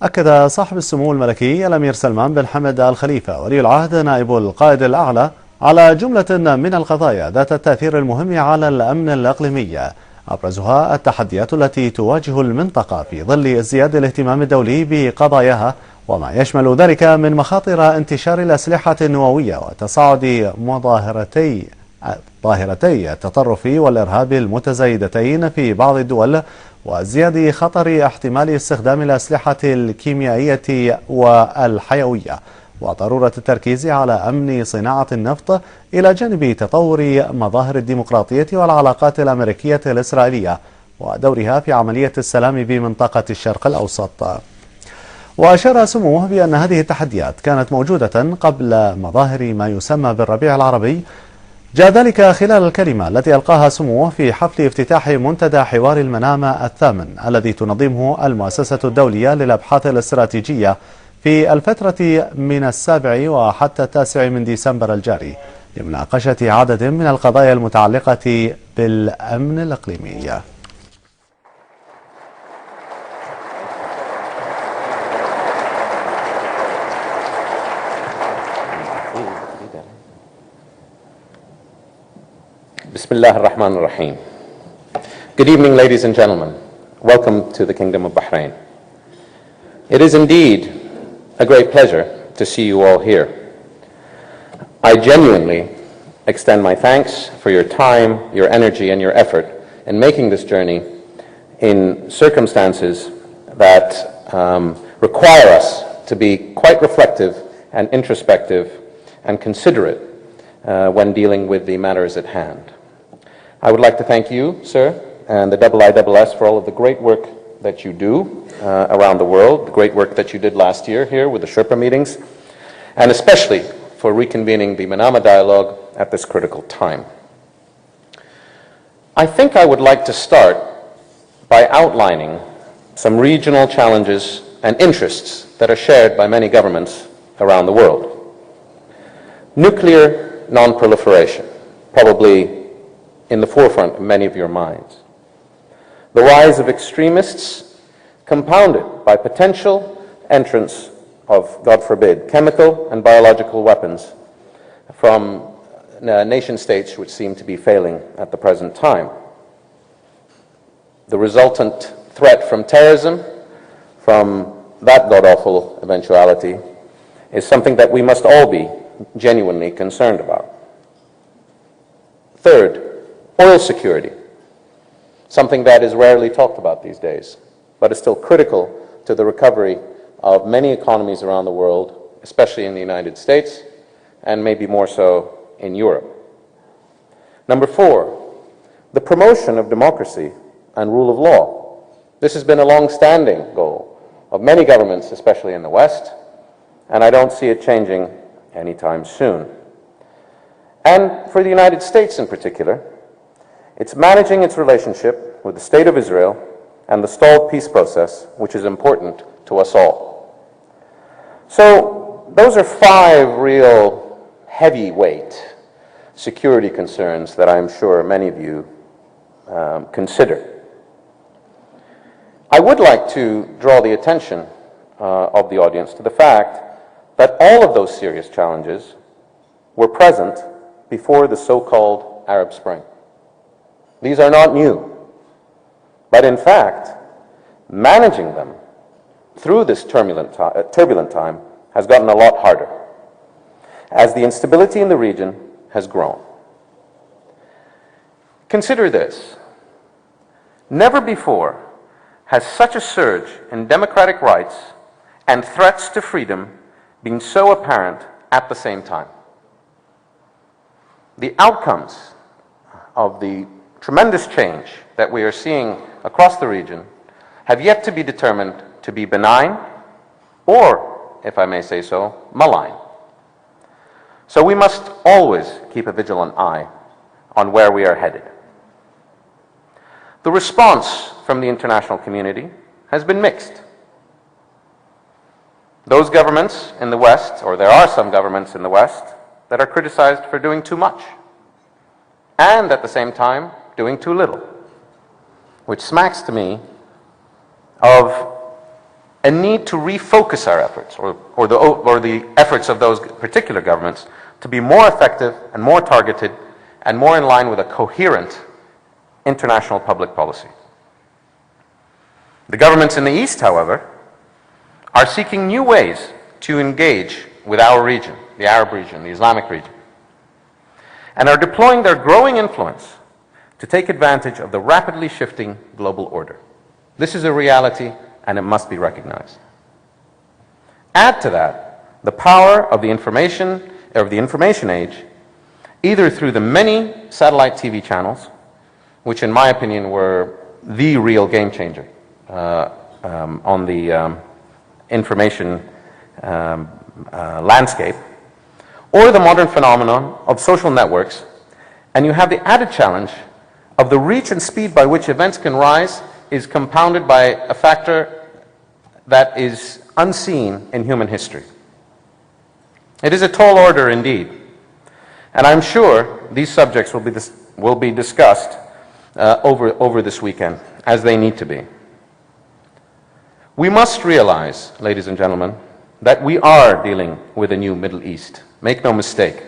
أكد صاحب السمو الملكي الأمير سلمان بن حمد آل خليفة ولي العهد نائب القائد الأعلى على جملة من القضايا ذات التأثير المهم على الأمن الإقليمي، أبرزها التحديات التي تواجه المنطقة في ظل ازدياد الاهتمام الدولي بقضاياها، وما يشمل ذلك من مخاطر انتشار الأسلحة النووية وتصاعد ظاهرتي التطرف والإرهاب المتزايدتين في بعض الدول، وزيادة خطر احتمال استخدام الأسلحة الكيميائية والحيوية، وضرورة التركيز على أمن صناعة النفط إلى جانب تطور مظاهر الديمقراطية والعلاقات الأمريكية الإسرائيلية ودورها في عملية السلام بمنطقة الشرق الأوسط. وأشار سموه بأن هذه التحديات كانت موجودة قبل مظاهر ما يسمى بالربيع العربي، جاء ذلك خلال الكلمة التي ألقاها سموه في حفل افتتاح منتدى حوار المنامة الثامن الذي تنظمه المؤسسة الدولية للأبحاث الاستراتيجية في الفترة من 7 وحتى 9 من ديسمبر الجاري لمناقشة عدد من القضايا المتعلقة بالأمن الإقليمي. Bismillah ar-Rahman ar-Rahim. Good evening, ladies and gentlemen. Welcome to the Kingdom of Bahrain. It is indeed a great pleasure to see you all here. I genuinely extend my thanks for your time, your energy, and your effort in making this journey in circumstances that require us to be quite reflective and introspective and considerate when dealing with the matters at hand. I would like to thank you, sir, and the IISS for all of the great work that you do around the world, the great work that you did last year here with the Sherpa meetings, and especially for reconvening the Manama Dialogue at this critical time. I think I would like to start by outlining some regional challenges and interests that are shared by many governments around the world. Nuclear non-proliferation, probably in the forefront of many of your minds. The rise of extremists, compounded by potential entrance of, God forbid, chemical and biological weapons from nation states which seem to be failing at the present time. The resultant threat from terrorism, from that god-awful eventuality, is something that we must all be genuinely concerned about. Third, oil security, something that is rarely talked about these days, but is still critical to the recovery of many economies around the world, especially in the United States, and maybe more so in Europe. Number 4, the promotion of democracy and rule of law. This has been a long-standing goal of many governments, especially in the West, and I don't see it changing anytime soon. And for the United States in particular, it's managing its relationship with the State of Israel and the stalled peace process, which is important to us all. So those are 5 real heavyweight security concerns that I'm sure many of you consider. I would like to draw the attention of the audience to the fact that all of those serious challenges were present before the so-called Arab Spring. These are not new, but in fact, managing them through this turbulent time has gotten a lot harder as the instability in the region has grown. Consider this. Never before has such a surge in democratic rights and threats to freedom been so apparent at the same time. The outcomes of the tremendous change that we are seeing across the region have yet to be determined to be benign or, if I may say so, malign. So we must always keep a vigilant eye on where we are headed. The response from the international community has been mixed. Those governments in the West, or there are some governments in the West, that are criticized for doing too much, and at the same time, doing too little, which smacks to me of a need to refocus our efforts, or the efforts of those particular governments, to be more effective and more targeted and more in line with a coherent international public policy. The governments in the East, however, are seeking new ways to engage with our region, the Arab region, the Islamic region, and are deploying their growing influence to take advantage of the rapidly shifting global order. This is a reality, and it must be recognized. Add to that the power of the information age, either through the many satellite TV channels, which in my opinion were the real game changer on the information landscape, or the modern phenomenon of social networks, and you have the added challenge of the reach and speed by which events can rise is compounded by a factor that is unseen in human history. It is a tall order indeed, and I'm sure these subjects will be discussed over this weekend, as they need to be. We must realize, ladies and gentlemen, that we are dealing with a new Middle East. Make no mistake.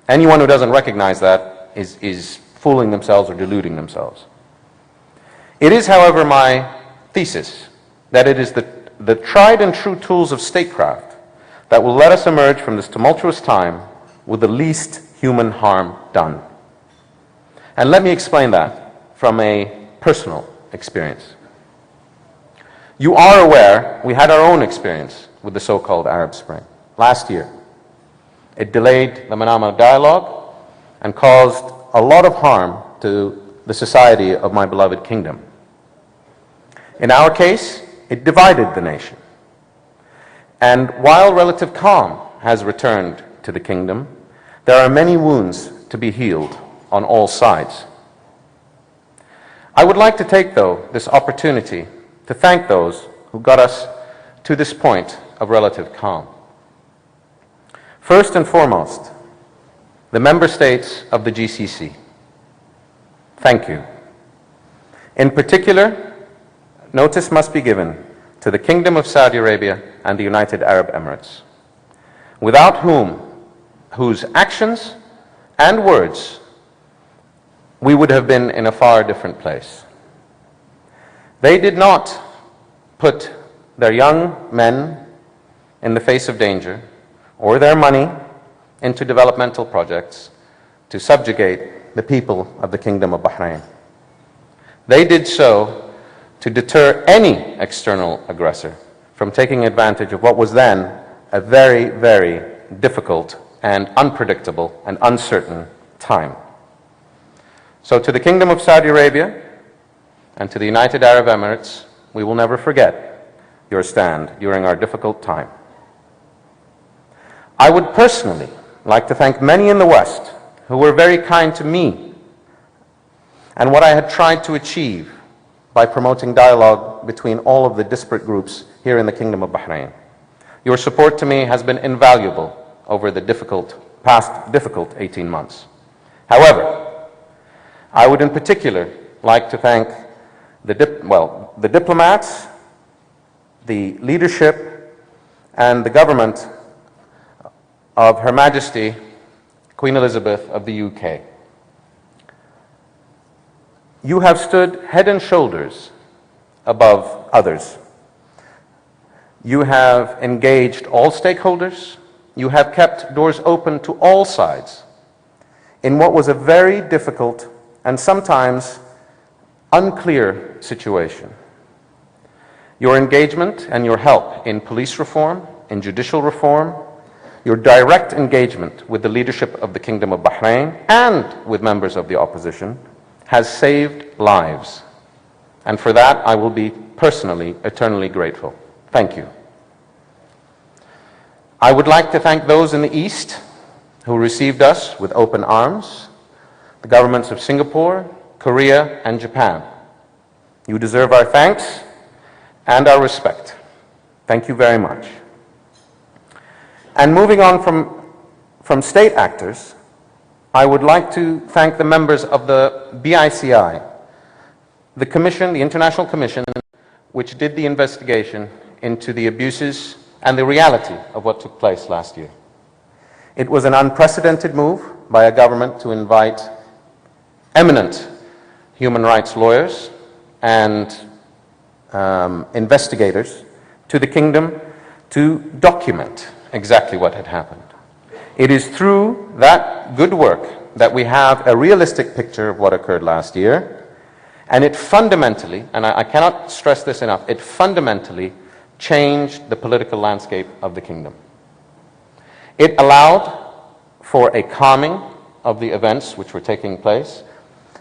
Anyone who doesn't recognize that is fooling themselves or deluding themselves. It is, however, my thesis that it is the tried and true tools of statecraft that will let us emerge from this tumultuous time with the least human harm done. And let me explain that from a personal experience. You are aware we had our own experience with the so-called Arab Spring last year. It delayed the Manama Dialogue and caused a lot of harm to the society of my beloved kingdom. In our case, it divided the nation. And while relative calm has returned to the kingdom, there are many wounds to be healed on all sides. I would like to take, though, this opportunity to thank those who got us to this point of relative calm. First and foremost, the member states of the GCC. Thank you. In particular, notice must be given to the Kingdom of Saudi Arabia and the United Arab Emirates, without whose actions and words we would have been in a far different place. They did not put their young men in the face of danger or their money into developmental projects to subjugate the people of the Kingdom of Bahrain. They did so to deter any external aggressor from taking advantage of what was then a very, very difficult and unpredictable and uncertain time. So to the Kingdom of Saudi Arabia and to the United Arab Emirates, we will never forget your stand during our difficult time. I would personally like to thank many in the West who were very kind to me and what I had tried to achieve by promoting dialogue between all of the disparate groups here in the Kingdom of Bahrain. Your support to me has been invaluable over the past difficult 18 months. However, I would in particular like to thank the diplomats, the leadership, and the government of Her Majesty Queen Elizabeth of the UK. You have stood head and shoulders above others. You have engaged all stakeholders. You have kept doors open to all sides in what was a very difficult and sometimes unclear situation. Your engagement and your help in police reform, in judicial reform, your direct engagement with the leadership of the Kingdom of Bahrain and with members of the opposition has saved lives. And for that, I will be personally, eternally grateful. Thank you. I would like to thank those in the East who received us with open arms, the governments of Singapore, Korea, and Japan. You deserve our thanks and our respect. Thank you very much. And moving on from state actors, I would like to thank the members of the BICI, the commission, the International Commission, which did the investigation into the abuses and the reality of what took place last year. It was an unprecedented move by a government to invite eminent human rights lawyers and investigators to the kingdom to document exactly what had happened. It is through that good work that we have a realistic picture of what occurred last year, and it fundamentally, and I cannot stress this enough, it fundamentally changed the political landscape of the kingdom. It allowed for a calming of the events which were taking place.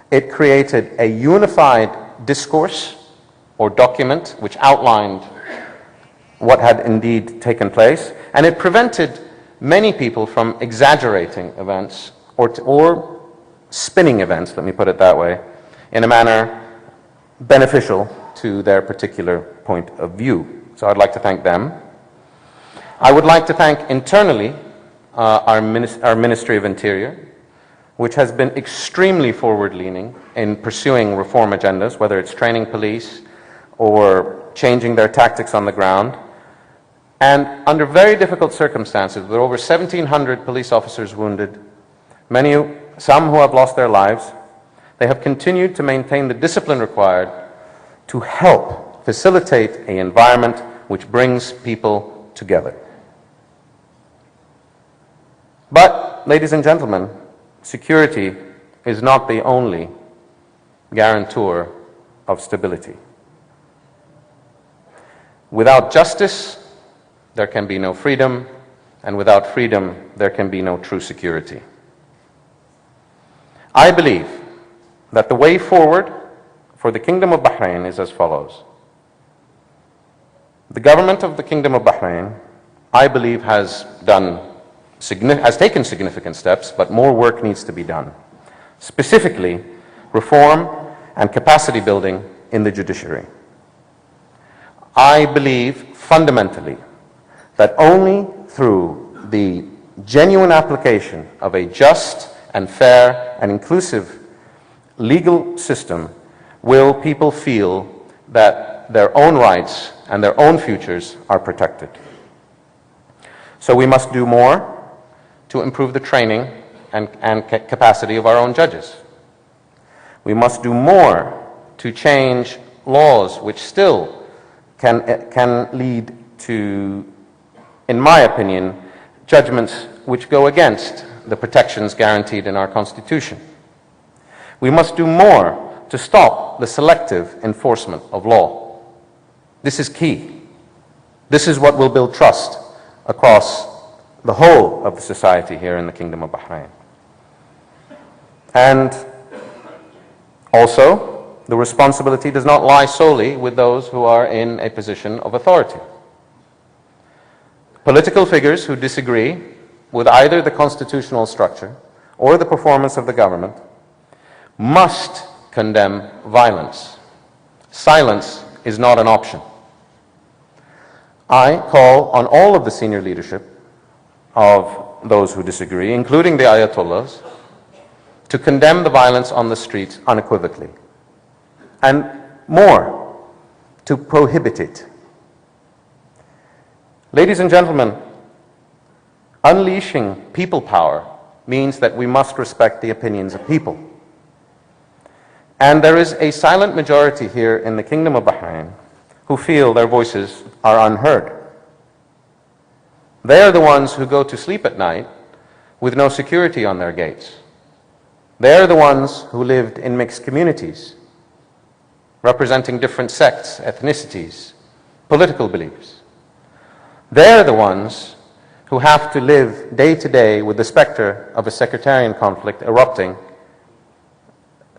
It created a unified discourse or document which outlined what had indeed taken place, and it prevented many people from exaggerating events or spinning events, let me put it that way, in a manner beneficial to their particular point of view. So I'd like to thank them. I would like to thank internally our Ministry of Interior, which has been extremely forward-leaning in pursuing reform agendas, whether it's training police or changing their tactics on the ground. And under very difficult circumstances, with over 1,700 police officers wounded, some who have lost their lives, they have continued to maintain the discipline required to help facilitate an environment which brings people together. But, ladies and gentlemen, security is not the only guarantor of stability. Without justice, there can be no freedom, and without freedom, there can be no true security. I believe that the way forward for the Kingdom of Bahrain is as follows. The government of the Kingdom of Bahrain, I believe, has taken significant steps, but more work needs to be done. Specifically, reform and capacity building in the judiciary. I believe fundamentally that only through the genuine application of a just and fair and inclusive legal system will people feel that their own rights and their own futures are protected. So we must do more to improve the training and capacity of our own judges. We must do more to change laws which still can lead to, in my opinion, judgments which go against the protections guaranteed in our Constitution. We must do more to stop the selective enforcement of law. This is key. This is what will build trust across the whole of the society here in the Kingdom of Bahrain. And also, the responsibility does not lie solely with those who are in a position of authority. Political figures who disagree with either the constitutional structure or the performance of the government must condemn violence. Silence is not an option. I call on all of the senior leadership of those who disagree, including the Ayatollahs, to condemn the violence on the streets unequivocally, and more, to prohibit it. Ladies and gentlemen, unleashing people power means that we must respect the opinions of people. And there is a silent majority here in the Kingdom of Bahrain who feel their voices are unheard. They are the ones who go to sleep at night with no security on their gates. They are the ones who lived in mixed communities, representing different sects, ethnicities, political beliefs. They are the ones who have to live day to day with the specter of a sectarian conflict erupting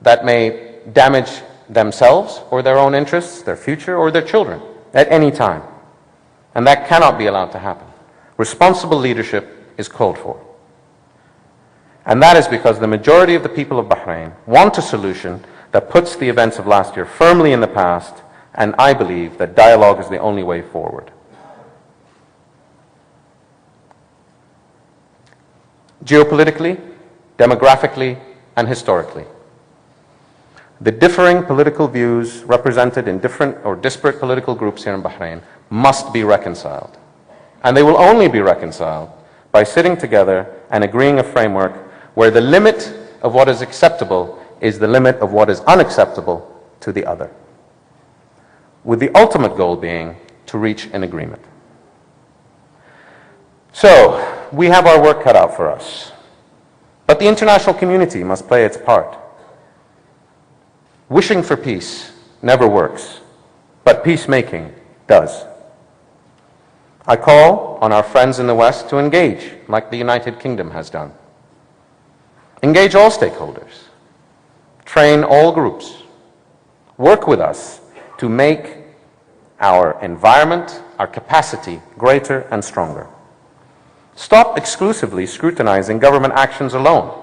that may damage themselves or their own interests, their future, or their children at any time. And that cannot be allowed to happen. Responsible leadership is called for. And that is because the majority of the people of Bahrain want a solution that puts the events of last year firmly in the past, and I believe that dialogue is the only way forward. Geopolitically, demographically, and historically, the differing political views represented in different or disparate political groups here in Bahrain must be reconciled. And they will only be reconciled by sitting together and agreeing a framework where the limit of what is acceptable is the limit of what is unacceptable to the other, with the ultimate goal being to reach an agreement. So, we have our work cut out for us, but the international community must play its part. Wishing for peace never works, but peacemaking does. I call on our friends in the West to engage, like the United Kingdom has done. Engage all stakeholders. Train all groups. Work with us to make our environment, our capacity greater and stronger. Stop exclusively scrutinizing government actions alone.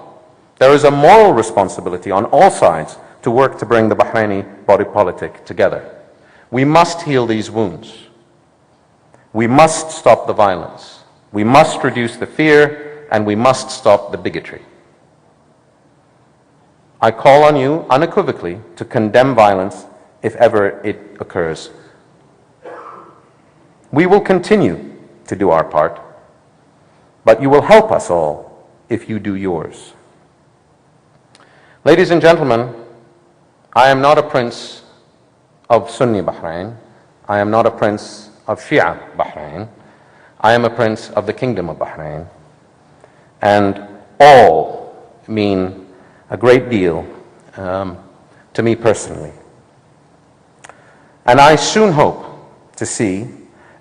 There is a moral responsibility on all sides to work to bring the Bahraini body politic together. We must heal these wounds. We must stop the violence. We must reduce the fear, and we must stop the bigotry. I call on you unequivocally to condemn violence if ever it occurs. We will continue to do our part, but you will help us all if you do yours. Ladies and gentlemen, I am not a prince of Sunni Bahrain. I am not a prince of Shia Bahrain. I am a prince of the Kingdom of Bahrain. And all mean a great deal to me personally. And I soon hope to see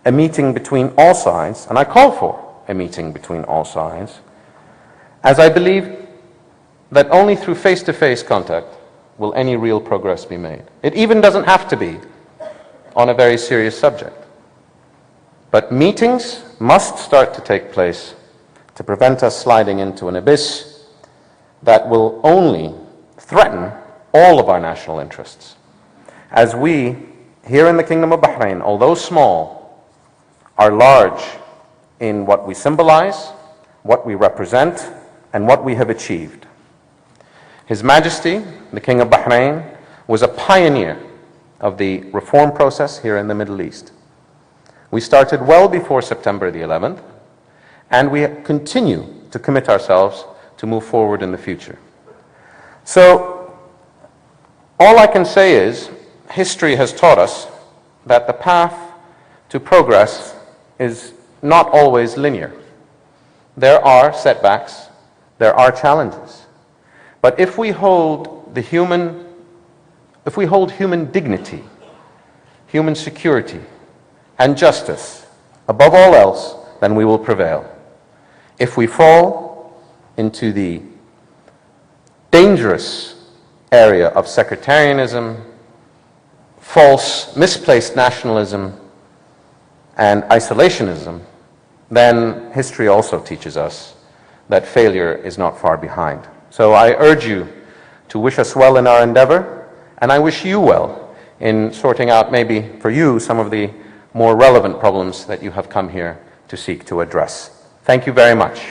a meeting between all sides, and I call for a meeting between all sides, as I believe that only through face-to-face contact will any real progress be made. It even doesn't have to be on a very serious subject. But meetings must start to take place to prevent us sliding into an abyss that will only threaten all of our national interests. As we, here in the Kingdom of Bahrain, although small, are large in what we symbolize, what we represent, and what we have achieved. His Majesty, the King of Bahrain, was a pioneer of the reform process here in the Middle East. We started well before September the 11th, and we continue to commit ourselves to move forward in the future. So, all I can say is, history has taught us that the path to progress is not always linear. There are setbacks, there are challenges. But if we hold human dignity, human security, and justice above all else, then we will prevail. If we fall into the dangerous area of sectarianism, false, misplaced nationalism, and isolationism, then history also teaches us that failure is not far behind. So I urge you to wish us well in our endeavor, and I wish you well in sorting out, maybe for you, some of the more relevant problems that you have come here to seek to address. Thank you very much.